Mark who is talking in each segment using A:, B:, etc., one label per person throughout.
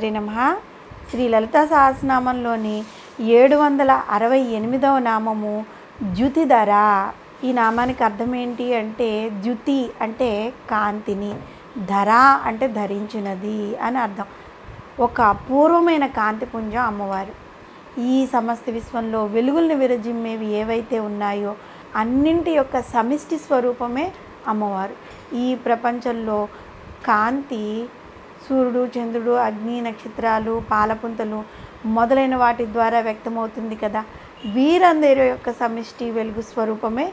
A: శ్రీమాత్రే నమః. శ్రీ లలితా సహస్రనామంలోని 768వ నామము ద్యుతిధర. ఈ నామానికి అర్థం ఏంటి అంటే, ద్యుతి అంటే కాంతిని, ధర అంటే ధరించినది అని అర్థం. ఒక అపూర్వమైన కాంతిపుంజం అమ్మవారు. ఈ సమస్త విశ్వంలో వెలుగులను విరజిమ్మేవి ఏవైతే ఉన్నాయో అన్నింటి యొక్క సమిష్టి స్వరూపమే అమ్మవారు. ఈ ప్రపంచంలో కాంతి సూర్యుడు, చంద్రుడు, అగ్ని, నక్షత్రాలు, పాలపుంతలు మొదలైన వాటి ద్వారా వ్యక్తమవుతుంది కదా. వీరందరి యొక్క సమిష్టి వెలుగు స్వరూపమే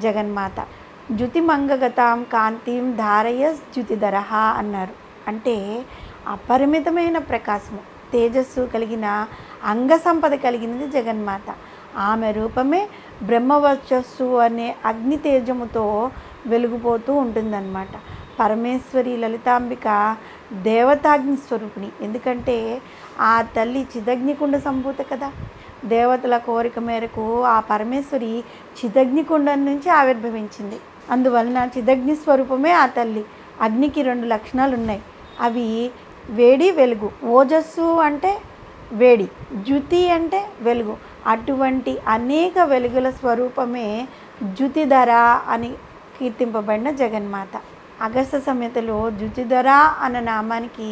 A: జగన్మాత. ద్యుతిమంగగతాం కాంతిం ధారయ ద్యుతిధర అన్నారు. అంటే అపరిమితమైన ప్రకాశము, తేజస్సు కలిగిన అంగ సంపద కలిగినది జగన్మాత. ఆమె రూపమే బ్రహ్మవర్చస్సు అనే అగ్ని తేజముతో వెలుగుపోతూ ఉంటుందన్నమాట. పరమేశ్వరి లలితాంబిక దేవతాగ్ని స్వరూపిణి. ఎందుకంటే ఆ తల్లి చిదగ్నికుండ సంభూత కదా. దేవతల కోరిక మేరకు ఆ పరమేశ్వరి చిదగ్నికుండం నుంచి ఆవిర్భవించింది. అందువలన చిదగ్ని స్వరూపమే ఆ తల్లి. అగ్నికి 2 లక్షణాలు ఉన్నాయి. అవి వేడి, వెలుగు. ఓజస్సు అంటే వేడి, ద్యుతి అంటే వెలుగు. అటువంటి అనేక వెలుగుల స్వరూపమే ద్యుతిధర అని కీర్తింపబడిన జగన్మాత. అగస్త్య సంహితలో ద్యుతిధర అన్న నామానికి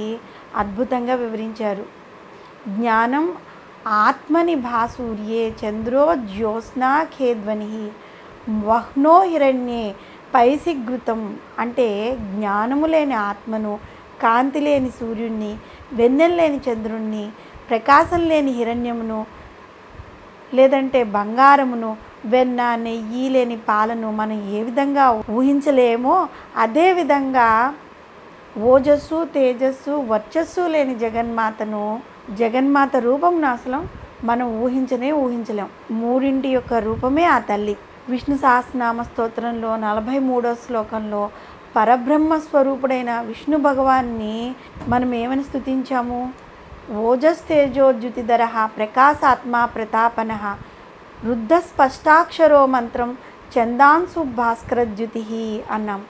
A: అద్భుతంగా వివరించారు. జ్ఞానం ఆత్మని భాసూర్యే చంద్రో జ్యోత్స్నా ఖేధ్వని వహ్నో హిరణ్యే పైసిఘృతం. అంటే జ్ఞానము లేని ఆత్మను, కాంతి లేని సూర్యుడిని, వెన్నెల లేని చంద్రుణ్ణి, ప్రకాశం లేని హిరణ్యమును లేదంటే బంగారమును, వెన్న, నెయ్యి లేని పాలను మనం ఏ విధంగా ఊహించలేమో అదేవిధంగా ఓజస్సు, తేజస్సు, వర్చస్సు లేని జగన్మాత రూపంను అసలు మనం ఊహించలేం. మూడింటి యొక్క రూపమే ఆ తల్లి. విష్ణు సహస్రనామ స్తోత్రంలో 43వ శ్లోకంలో పరబ్రహ్మ స్వరూపుడైన విష్ణు భగవాన్ని మనం ఏమని స్తుతించాము? ఓజస్తేజోద్యుతిధర ప్రకాశాత్మ ప్రతాపన రుద్ధ స్పష్టాక్షరో మంత్రం చందాంశు భాస్కరద్యుతి అన్నాం.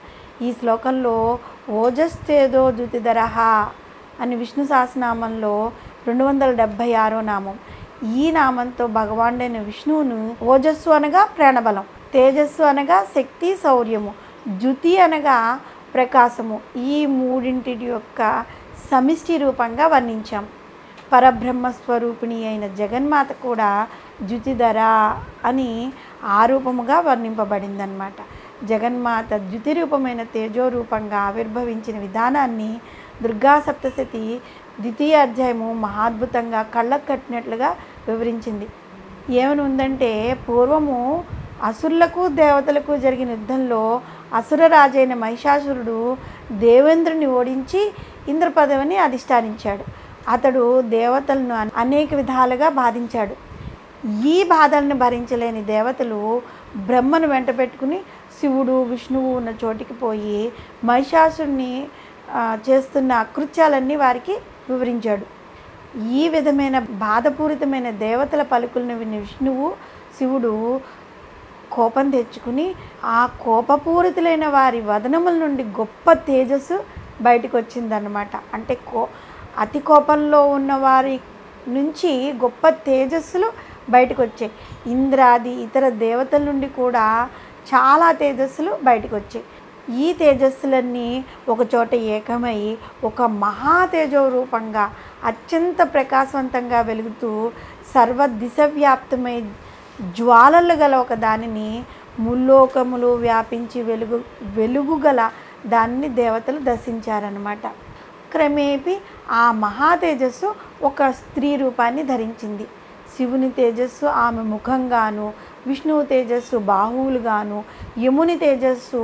A: ఈ శ్లోకంలో ఓజస్తేజోద్యుతిధర అని విష్ణు సహస్రనామంలో 276వ నామం. ఈ నామంతో భగవానుడైన విష్ణువును ఓజస్సు అనగా ప్రాణబలం, తేజస్సు అనగా శక్తి శౌర్యము, ద్యుతి అనగా ప్రకాశము, ఈ మూడింటి యొక్క సమిష్టి రూపంగా వర్ణించాం. పరబ్రహ్మ స్వరూపిణి అయిన జగన్మాత కూడా ద్యుతిధర అని ఆరూపముగా వర్ణింపబడిందన్నమాట. జగన్మాత ద్యుతి రూపమైన తేజోరూపంగా ఆవిర్భవించిన విధానాన్ని దుర్గా సప్తశతి 2వ అధ్యాయము మహాద్భుతంగా కళ్ళకు కట్టినట్లుగా వివరించింది. ఏమని ఉందంటే, పూర్వము అసురులకు దేవతలకు జరిగిన యుద్ధంలో అసురరాజైన మహిషాసురుడు దేవేంద్రుని ఓడించి ఇంద్ర పదవిని అధిష్ఠానించాడు. అతడు దేవతలను అనేక విధాలుగా బాధించాడు. ఈ బాధలను భరించలేని దేవతలు బ్రహ్మను వెంట పెట్టుకుని శివుడు, విష్ణువు ఉన్న చోటికి పోయి మహిషాసురుని చేస్తున్న అకృత్యాలన్నీ వారికి వివరించాడు. ఈ విధమైన బాధపూరితమైన దేవతల పలుకులను విన్న విష్ణువు, శివుడు కోపం తెచ్చుకుని ఆ కోపపూరితులైన వారి వదనముల నుండి గొప్ప తేజస్సు బయటకు వచ్చిందన్నమాట. అంటే అతి కోపంలో ఉన్న వారి నుంచి గొప్ప తేజస్సులు బయటకు వచ్చాయి. ఇంద్రాది ఇతర దేవతల నుండి కూడా చాలా తేజస్సులు బయటకు వచ్చాయి. ఈ తేజస్సులన్నీ ఒకచోట ఏకమై ఒక మహా తేజో రూపంగా అత్యంత ప్రకాశవంతంగా వెలుగుతూ సర్వదిశ వ్యాప్తమై జ్వాలలు గల ఒక దానిని ముల్లోకములు వ్యాపించి వెలుగు గల దాన్ని దేవతలు దర్శించారన్నమాట. క్రమేపీ ఆ మహా తేజస్సు ఒక స్త్రీ రూపాన్ని ధరించింది. శివుని తేజస్సు ఆమె ముఖంగాను, విష్ణువు తేజస్సు బాహువులుగాను, యముని తేజస్సు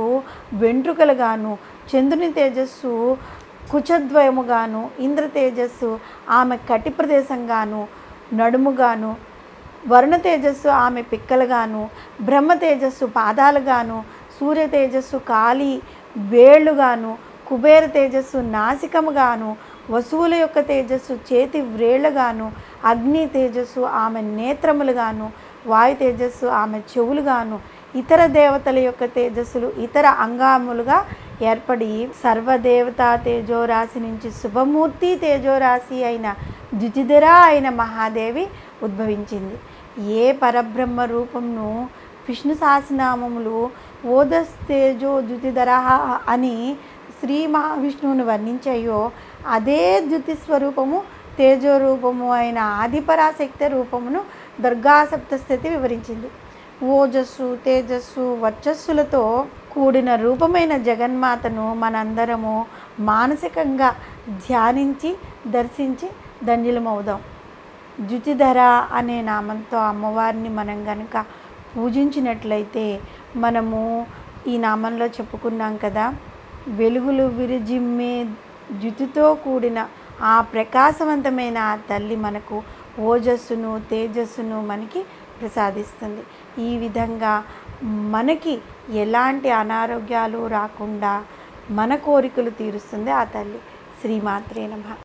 A: వెంట్రుకలుగాను, చంద్రుని తేజస్సు కుచద్వయముగాను, ఇంద్ర తేజస్సు ఆమె కటి ప్రదేశంగాను నడుముగాను, వరుణ తేజస్సు ఆమె పిక్కలుగాను, బ్రహ్మ తేజస్సు పాదాలుగాను, సూర్య తేజస్సు కాలి వేళ్లుగాను, కుబేర తేజస్సు నాసికముగాను, వసువుల యొక్క తేజస్సు చేతి వ్రేళ్లుగాను, అగ్ని తేజస్సు ఆమె నేత్రములుగాను, వాయు తేజస్సు ఆమె చెవులుగాను, ఇతర దేవతల యొక్క తేజస్సులు ఇతర అంగాములుగా ఏర్పడి సర్వదేవతా తేజోరాశి నుంచి శుభమూర్తి తేజోరాశి అయిన ద్యుతిధర అయిన మహాదేవి ఉద్భవించింది. ఏ పరబ్రహ్మ రూపంను విష్ణు సహస్రనామములు ఓజస్తేజో ద్యుతిధర అని శ్రీ మహావిష్ణువును వర్ణించాయో అదే ద్యుతి స్వరూపము తేజోరూపము అయిన ఆదిపరాశక్తి రూపమును దుర్గా సప్తశతి వివరించింది. ఓజస్సు తేజస్సు వర్చస్సులతో కూడిన రూపమైన జగన్మాతను మనందరము మానసికంగా ధ్యానించి దర్శించి ధన్యులమవుదాం. ద్యుతిధర అనే నామంతో అమ్మవారిని మనం కనుక పూజించినట్లయితే మనము ఈ నామంలో చెప్పుకున్నాం కదా, వెలుగులు విరజిమ్మే ద్యుతితో కూడిన ఆ ప్రకాశవంతమైన ఆ తల్లి మనకు ఓజస్సును తేజస్సును మనకి ప్రసాదిస్తుంది. ఈ విధంగా మనకి ఎలాంటి అనారోగ్యాలు రాకుండా మన కోరికలు తీరుస్తుంది ఆ తల్లి. శ్రీమాత్రే నమః.